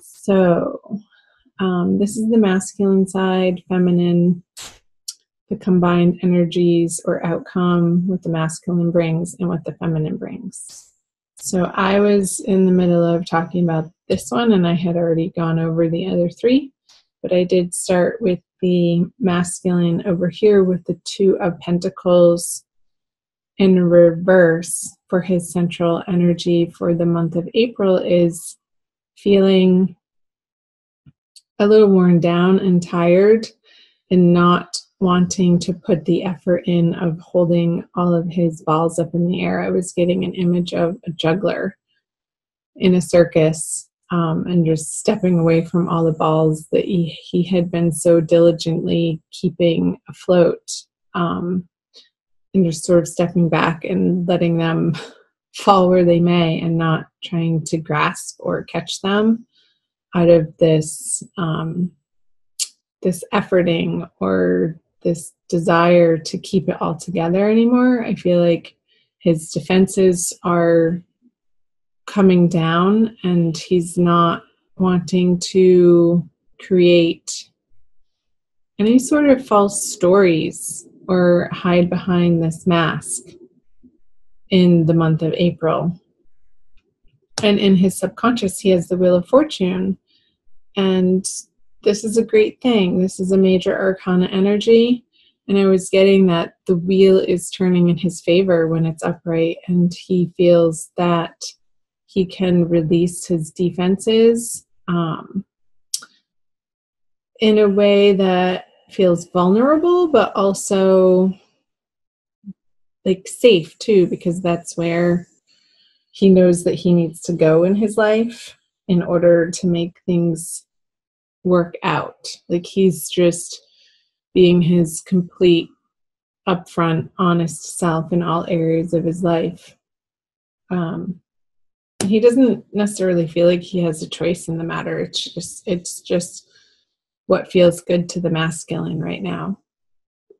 So, this is the masculine side, feminine, the combined energies or outcome, what the masculine brings and what the feminine brings. So I was in the middle of talking about this one, and I had already gone over the other three, but I did start with the masculine over here with the Two of Pentacles in reverse. For his central energy for the month of April is feeling a little worn down and tired and not wanting to put the effort in of holding all of his balls up in the air. I was getting an image of a juggler in a circus, and just stepping away from all the balls that he had been so diligently keeping afloat, and just sort of stepping back and letting them fall where they may and not trying to grasp or catch them out of this this efforting or this desire to keep it all together anymore. I feel like his defenses are coming down and he's not wanting to create any sort of false stories or hide behind this mask in the month of April. And in his subconscious, he has the Wheel of Fortune. And this is a great thing. This is a major arcana energy. And I was getting that the wheel is turning in his favor when it's upright, and he feels that he can release his defenses in a way that feels vulnerable, but also like safe too, because that's where he knows that he needs to go in his life in order to make things work out. Like he's just being his complete, upfront, honest self in all areas of his life. He doesn't necessarily feel like he has a choice in the matter. It's just what feels good to the masculine right now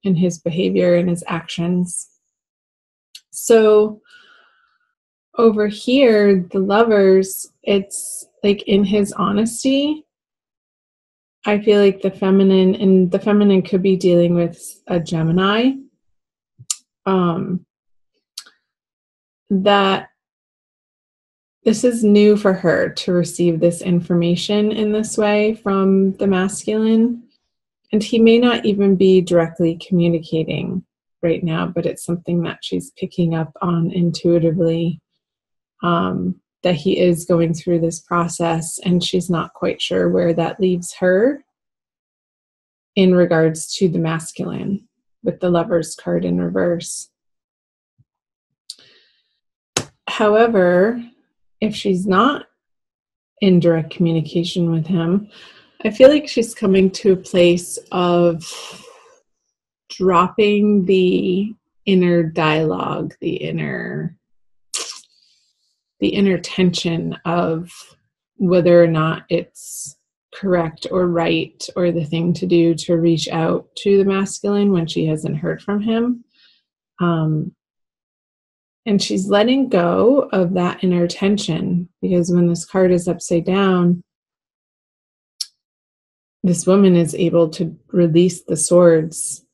in his behavior and his actions. So over here, the Lovers, it's like in his honesty, I feel like the feminine could be dealing with a Gemini, that this is new for her to receive this information in this way from the masculine. And he may not even be directly communicating right now, but it's something that she's picking up on intuitively, that he is going through this process, and she's not quite sure where that leaves her in regards to the masculine with the Lovers card in reverse. However, if she's not in direct communication with him, I feel like she's coming to a place of dropping the inner dialogue, the inner tension of whether or not it's correct or right or the thing to do to reach out to the masculine when she hasn't heard from him. And she's letting go of that inner tension, because when this card is upside down, this woman is able to release the swords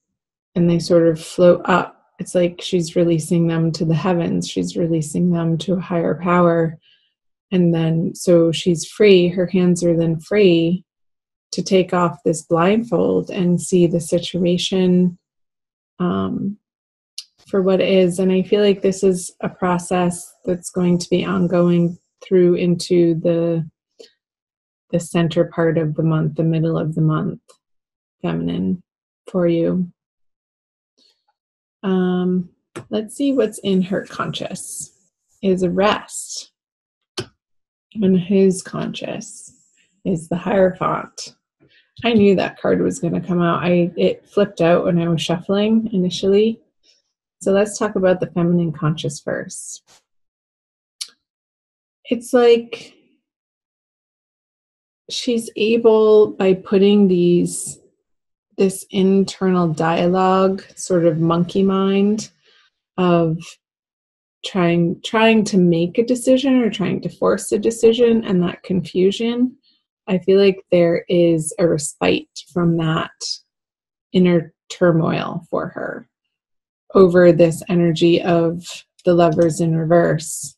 and they sort of float up. It's like she's releasing them to the heavens. She's releasing them to a higher power. And then, so she's free. Her hands are then free to take off this blindfold and see the situation for what it is. And I feel like this is a process that's going to be ongoing through into the center part of the month, the middle of the month, feminine, for you. Let's see what's in her conscious. Is a rest. And whose conscious is the Hierophant. I knew that card was going to come out. It flipped out when I was shuffling initially. So let's talk about the feminine conscious first. It's like she's able, by putting this internal dialogue, sort of monkey mind of trying to make a decision or trying to force a decision, and that confusion I feel like there is a respite from that inner turmoil for her over this energy of the Lovers in reverse,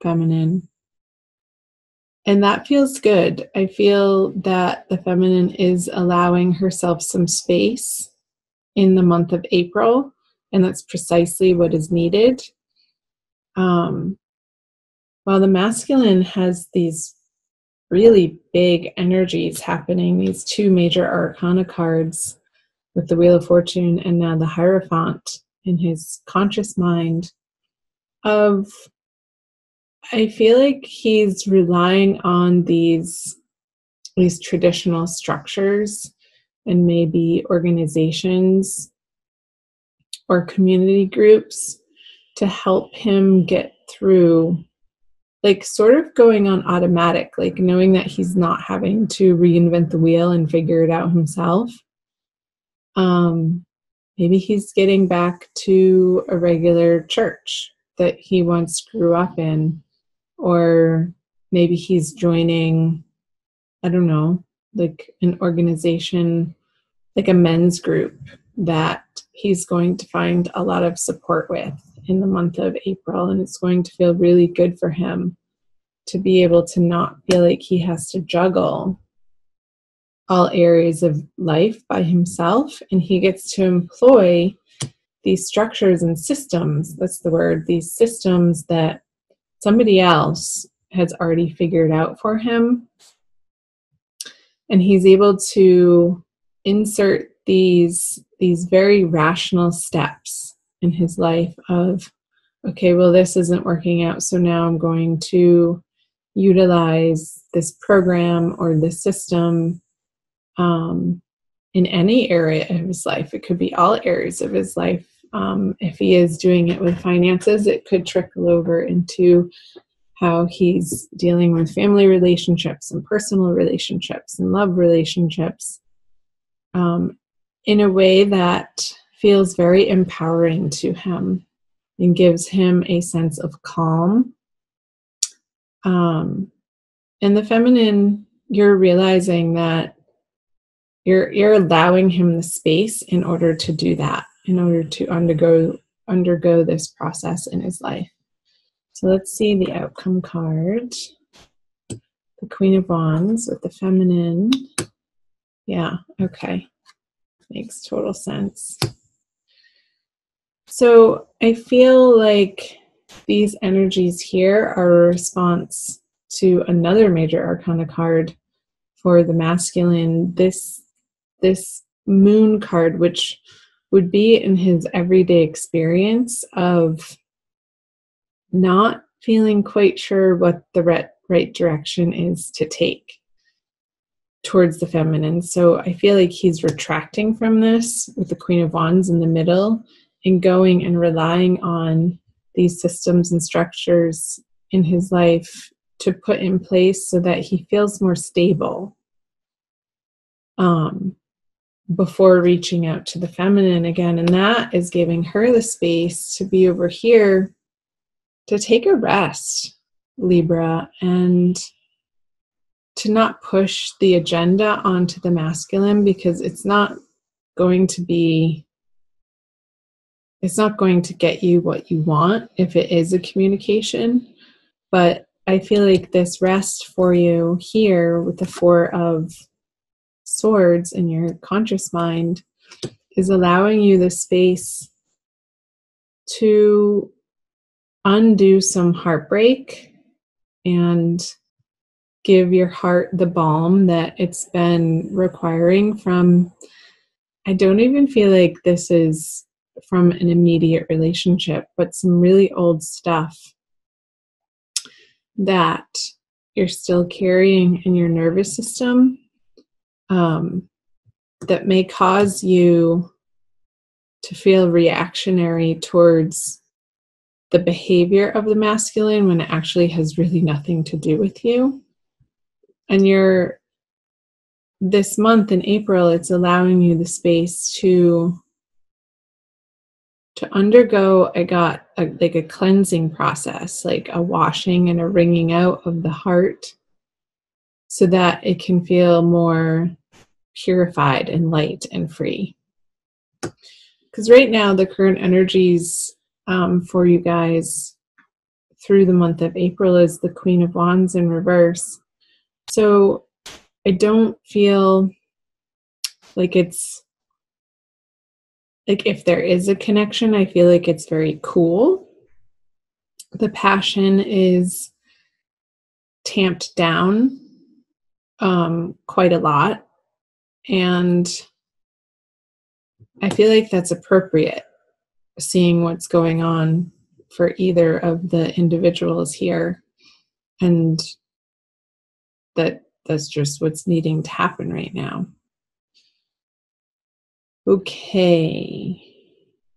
feminine. And that feels good. I feel that the feminine is allowing herself some space in the month of April, and that's precisely what is needed. While the masculine has these really big energies happening, these two major arcana cards with the Wheel of Fortune and now the Hierophant in his conscious mind of, I feel like he's relying on these traditional structures and maybe organizations or community groups to help him get through, like sort of going on automatic, like knowing that he's not having to reinvent the wheel and figure it out himself. Maybe he's getting back to a regular church that he once grew up in, or maybe he's joining, I don't know, like an organization, like a men's group that he's going to find a lot of support with in the month of April. And it's going to feel really good for him to be able to not feel like he has to juggle all areas of life by himself. And he gets to employ these structures and systems, that's the word, these systems that somebody else has already figured out for him. And he's able to insert these very rational steps in his life of, okay, well, this isn't working out, so now I'm going to utilize this program or this system in any area of his life. It could be all areas of his life. If he is doing it with finances, it could trickle over into how he's dealing with family relationships and personal relationships and love relationships in a way that feels very empowering to him and gives him a sense of calm. And the feminine, you're realizing that you're allowing him the space in order to do that, in order to undergo this process in his life. So let's see the outcome card. The Queen of Wands with the feminine. Yeah, okay. Makes total sense. So I feel like these energies here are a response to another major arcana card for the masculine, this moon card, which would be in his everyday experience of not feeling quite sure what the right direction is to take towards the feminine. So I feel like he's retracting from this with the Queen of Wands in the middle and going and relying on these systems and structures in his life to put in place so that he feels more stable before reaching out to the feminine again. And that is giving her the space to be over here to take a rest, Libra, and to not push the agenda onto the masculine, because it's not going to get you what you want if it is a communication. But I feel like this rest for you here with the Four of Swords in your conscious mind is allowing you the space to undo some heartbreak and give your heart the balm that it's been requiring from, I don't even feel like this is from an immediate relationship, but some really old stuff that you're still carrying in your nervous system that may cause you to feel reactionary towards the behavior of the masculine when it actually has really nothing to do with you. And this month in April, it's allowing you the space to undergo a cleansing process, like a washing and a wringing out of the heart, so that it can feel more purified and light and free. Because right now, the current energies for you guys through the month of April is the Queen of Wands in reverse. So I don't feel like it's, like if there is a connection, I feel like it's very cool. The passion is tamped down quite a lot. And I feel like that's appropriate, seeing what's going on for either of the individuals here. And that's just what's needing to happen right now. Okay,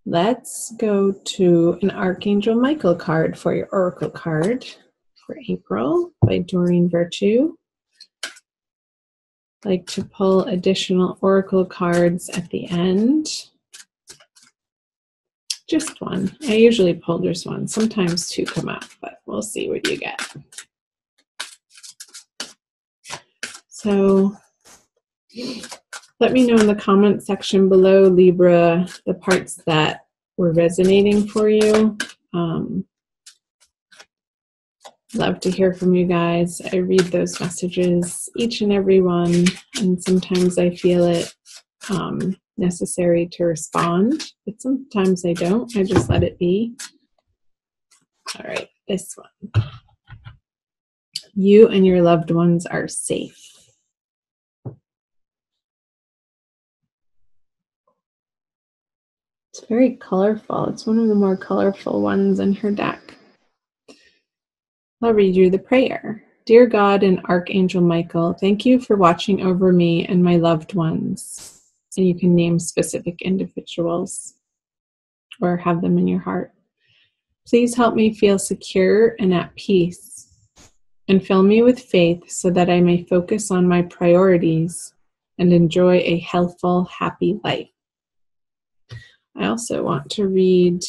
let's go to an Archangel Michael card for your Oracle card for April by Doreen Virtue. I like to pull additional Oracle cards at the end. Just one. I usually pull just one. Sometimes two come up, but we'll see what you get. So let me know in the comment section below, Libra, the parts that were resonating for you. Love to hear from you guys. I read those messages, each and every one, and sometimes I feel it necessary to respond, but sometimes I don't. I just let it be. All right, this one. You and your loved ones are safe. It's very colorful. It's one of the more colorful ones in her deck. I'll read you the prayer. Dear God and Archangel Michael, thank you for watching over me and my loved ones. And you can name specific individuals or have them in your heart. Please help me feel secure and at peace, and fill me with faith so that I may focus on my priorities and enjoy a healthful, happy life. I also want to read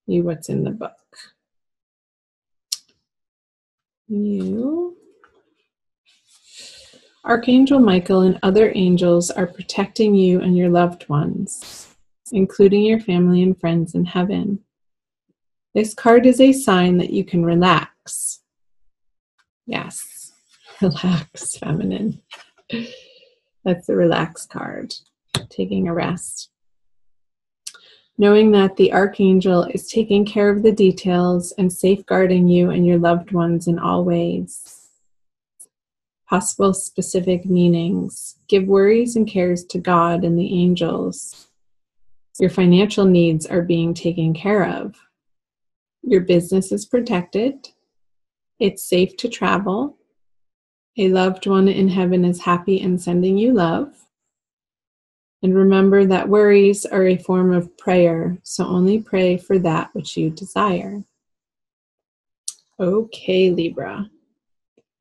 you what's in the book. You, Archangel Michael and other angels are protecting you and your loved ones, including your family and friends in heaven. This card is a sign that you can relax. Yes, relax, feminine. That's the relax card, taking a rest. Knowing that the Archangel is taking care of the details and safeguarding you and your loved ones in all ways. Possible specific meanings. Give worries and cares to God and the angels. Your financial needs are being taken care of. Your business is protected. It's safe to travel. A loved one in heaven is happy and sending you love. And remember that worries are a form of prayer, so only pray for that which you desire. Okay, Libra.